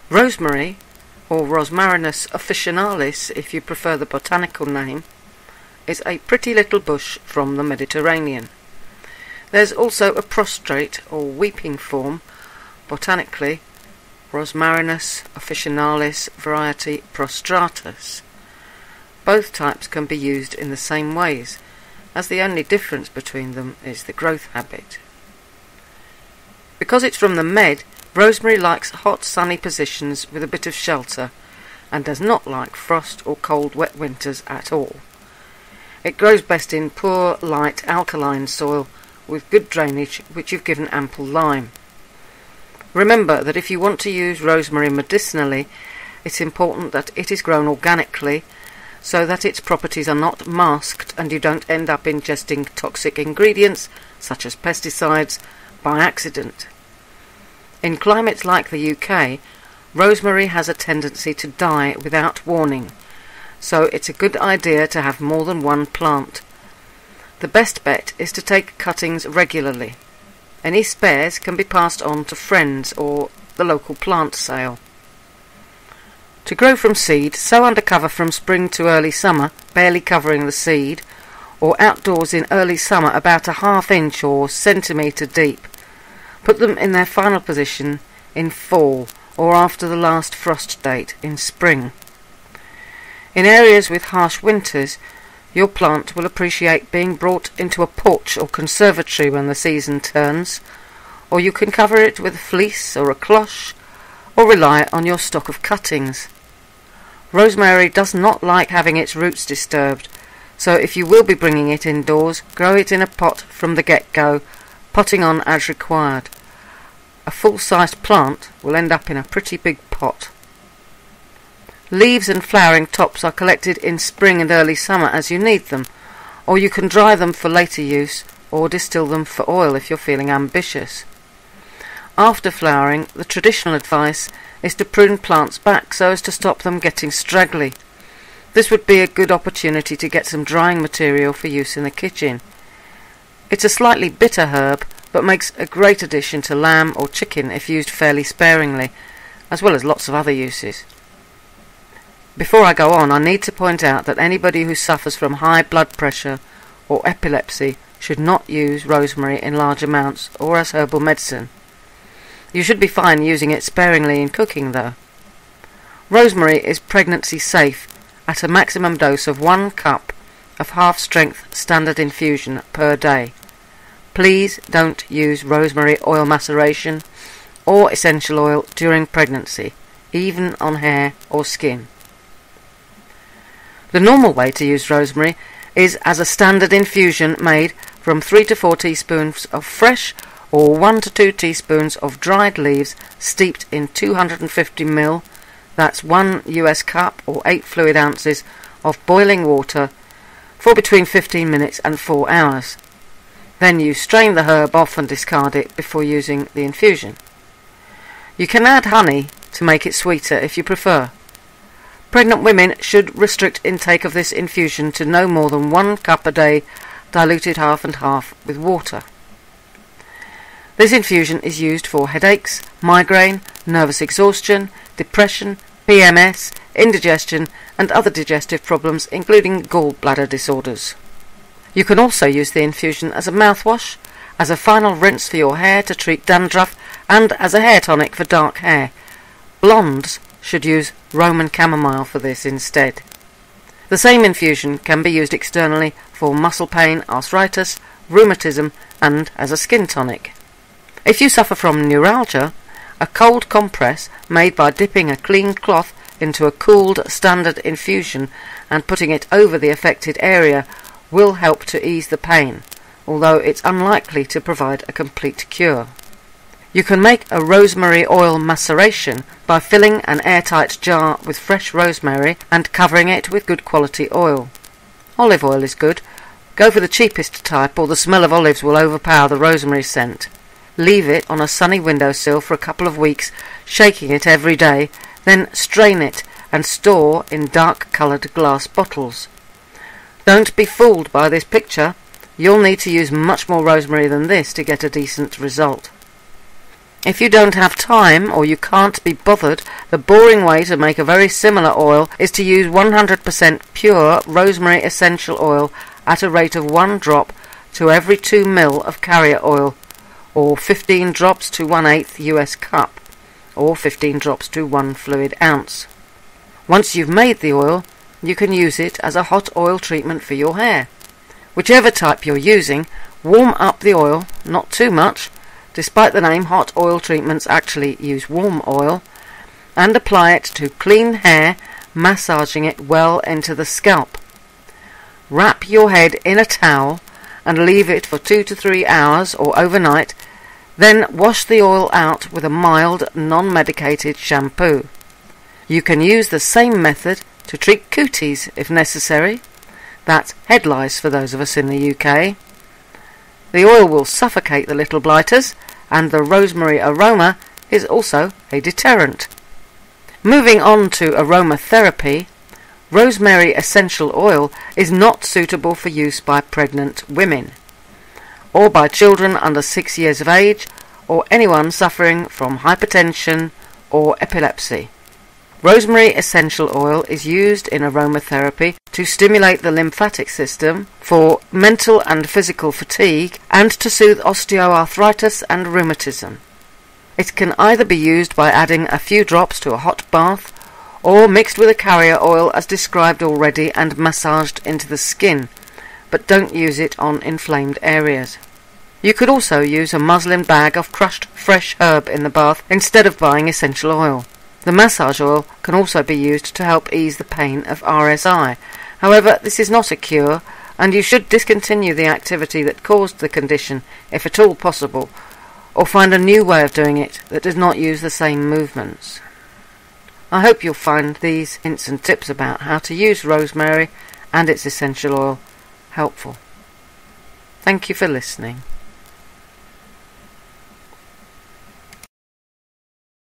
Rosemary, or Rosmarinus officinalis if you prefer the botanical name, is a pretty little bush from the Mediterranean. There's also a prostrate or weeping form, botanically Rosmarinus officinalis variety prostratus. Both types can be used in the same ways, as the only difference between them is the growth habit. Because it's from the Med, rosemary likes hot sunny positions with a bit of shelter, and does not like frost or cold wet winters at all. It grows best in poor, light, alkaline soil with good drainage which you've given ample lime. Remember that if you want to use rosemary medicinally, it's important that it is grown organically, so that its properties are not masked and you don't end up ingesting toxic ingredients such as pesticides by accident. In climates like the UK, rosemary has a tendency to die without warning, so it's a good idea to have more than one plant. The best bet is to take cuttings regularly. Any spares can be passed on to friends or the local plant sale. To grow from seed, sow under cover from spring to early summer, barely covering the seed, or outdoors in early summer about a ½ inch or centimetre deep. Put them in their final position in fall or after the last frost date in spring. In areas with harsh winters, your plant will appreciate being brought into a porch or conservatory when the season turns, or you can cover it with a fleece or a cloche, or rely on your stock of cuttings. Rosemary does not like having its roots disturbed, so if you will be bringing it indoors, grow it in a pot from the get-go, potting on as required. A full-sized plant will end up in a pretty big pot. Leaves and flowering tops are collected in spring and early summer as you need them, or you can dry them for later use or distill them for oil if you're feeling ambitious. After flowering, the traditional advice is to prune plants back so as to stop them getting straggly. This would be a good opportunity to get some drying material for use in the kitchen. It's a slightly bitter herb, but makes a great addition to lamb or chicken if used fairly sparingly, as well as lots of other uses. Before I go on, I need to point out that anybody who suffers from high blood pressure or epilepsy should not use rosemary in large amounts or as herbal medicine. You should be fine using it sparingly in cooking, though. Rosemary is pregnancy safe at a maximum dose of 1 cup of half-strength standard infusion per day. Please don't use rosemary oil maceration or essential oil during pregnancy, even on hair or skin. The normal way to use rosemary is as a standard infusion made from 3 to 4 teaspoons of fresh or 1 to 2 teaspoons of dried leaves steeped in 250 ml, that's 1 US cup or 8 fluid ounces of boiling water for between 15 minutes and 4 hours. Then you strain the herb off and discard it before using the infusion. You can add honey to make it sweeter if you prefer. Pregnant women should restrict intake of this infusion to no more than 1 cup a day, diluted half and half with water. This infusion is used for headaches, migraine, nervous exhaustion, depression, PMS, indigestion and other digestive problems including gallbladder disorders. You can also use the infusion as a mouthwash, as a final rinse for your hair to treat dandruff and as a hair tonic for dark hair. Blondes should use Roman chamomile for this instead. The same infusion can be used externally for muscle pain, arthritis, rheumatism and as a skin tonic. If you suffer from neuralgia, a cold compress made by dipping a clean cloth into a cooled standard infusion and putting it over the affected area will help to ease the pain, although it's unlikely to provide a complete cure. You can make a rosemary oil maceration by filling an airtight jar with fresh rosemary and covering it with good quality oil. Olive oil is good. Go for the cheapest type or the smell of olives will overpower the rosemary scent. Leave it on a sunny windowsill for a couple of weeks, shaking it every day, then strain it and store in dark-coloured glass bottles. Don't be fooled by this picture. You'll need to use much more rosemary than this to get a decent result. If you don't have time or you can't be bothered, the boring way to make a very similar oil is to use 100% pure rosemary essential oil at a rate of 1 drop to every 2 ml of carrier oil, or 15 drops to 1/8 US cup, or 15 drops to 1 fluid ounce. Once you've made the oil, you can use it as a hot oil treatment for your hair. Whichever type you're using, warm up the oil, not too much, despite the name hot oil treatments actually use warm oil, and apply it to clean hair, massaging it well into the scalp. Wrap your head in a towel and leave it for 2 to 3 hours or overnight, then wash the oil out with a mild, non-medicated shampoo. You can use the same method to treat cooties if necessary. That's head lice for those of us in the UK. The oil will suffocate the little blighters, and the rosemary aroma is also a deterrent. Moving on to aromatherapy, rosemary essential oil is not suitable for use by pregnant women, or by children under 6 years of age, or anyone suffering from hypertension or epilepsy. Rosemary essential oil is used in aromatherapy to stimulate the lymphatic system, for mental and physical fatigue, and to soothe osteoarthritis and rheumatism. It can either be used by adding a few drops to a hot bath, or mixed with a carrier oil as described already and massaged into the skin, but don't use it on inflamed areas. You could also use a muslin bag of crushed fresh herb in the bath instead of buying essential oil. The massage oil can also be used to help ease the pain of RSI. However, this is not a cure, and you should discontinue the activity that caused the condition, if at all possible, or find a new way of doing it that does not use the same movements. I hope you'll find these hints and tips about how to use rosemary and its essential oil helpful. Thank you for listening.